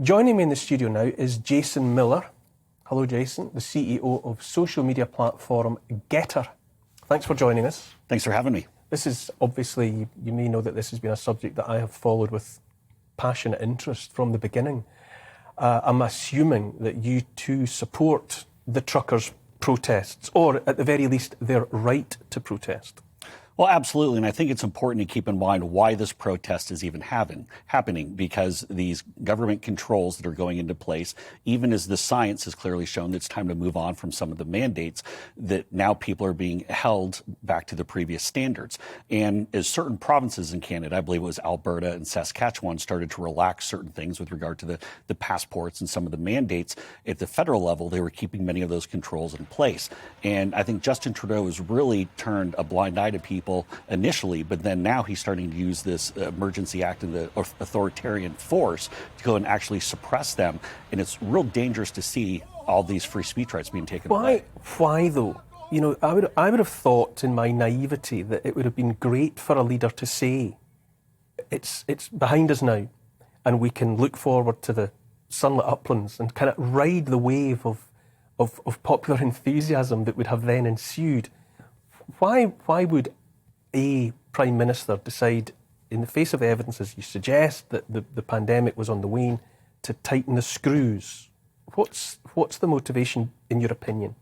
Joining me in the studio now is Jason Miller. Hello, Jason, the CEO of social media platform GETTR. Thanks for joining us. Thanks for having me. This is obviously, you may know that this has been a subject that I have followed with passionate interest from the beginning. I'm assuming that you too support the truckers' protests, or at the very least, their right to protest. Well, absolutely, and I think it's important to keep in mind why this protest is even happening, because these government controls that are going into place, even as the science has clearly shown that it's time to move on from some of the mandates, that now people are being held back to the previous standards. And as certain provinces in Canada, I believe it was Alberta and Saskatchewan, started to relax certain things with regard to the passports and some of the mandates, at the federal level, they were keeping many of those controls in place. And I think Justin Trudeau has really turned a blind eye to people initially, but then now he's starting to use this emergency act and the authoritarian force to go and actually suppress them. And it's real dangerous to see all these free speech rights being taken away. Why though? You know, I would have thought in my naivety that it would have been great for a leader to say, it's behind us now, and we can look forward to the sunlit uplands and kind of ride the wave of popular enthusiasm that would have then ensued. Why would a Prime Minister decide, in the face of the evidence, as you suggest, that the pandemic was on the wane, to tighten the screws? What's the motivation, in your opinion?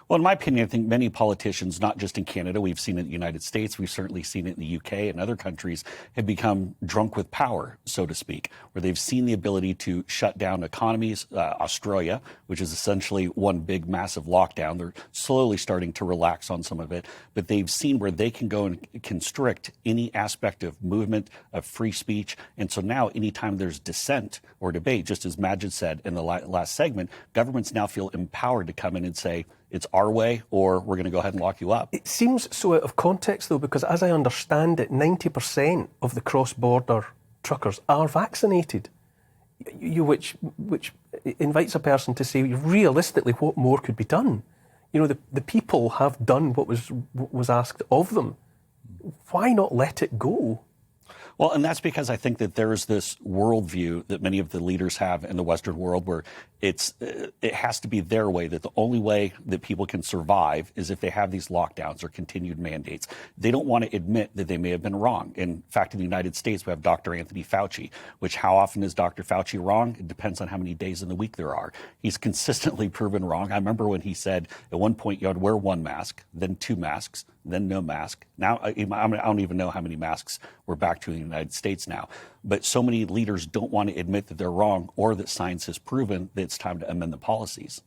Well, in my opinion, I think many politicians, not just in Canada, we've seen it in the United States, we've certainly seen it in the UK and other countries, have become drunk with power, so to speak, where they've seen the ability to shut down economies. Australia, which is essentially one big, massive lockdown, they're slowly starting to relax on some of it, but they've seen where they can go and constrict any aspect of movement, of free speech. And so now, anytime there's dissent or debate, just as Majid said in the last segment, governments now feel empowered to come in and say, it's our way, or we're going to go ahead and lock you up. It seems so out of context, though, because as I understand it, 90% of the cross-border truckers are vaccinated, which invites a person to say, realistically, what more could be done? You know, the people have done what was asked of them. Why not let it go? Well, and that's because I think that there's this worldview that many of the leaders have in the Western world where it has to be their way, that the only way that people can survive is if they have these lockdowns or continued mandates. They don't want to admit that they may have been wrong. In fact, in the United States, we have Dr. Anthony Fauci, which how often is Dr. Fauci wrong? It depends on how many days in the week there are. He's consistently proven wrong. I remember when he said at one point you had to wear one mask, then two masks, then no mask. Now, I don't even know how many masks we're back to in the United States now. But so many leaders don't want to admit that they're wrong or that science has proven that it's time to amend the policies.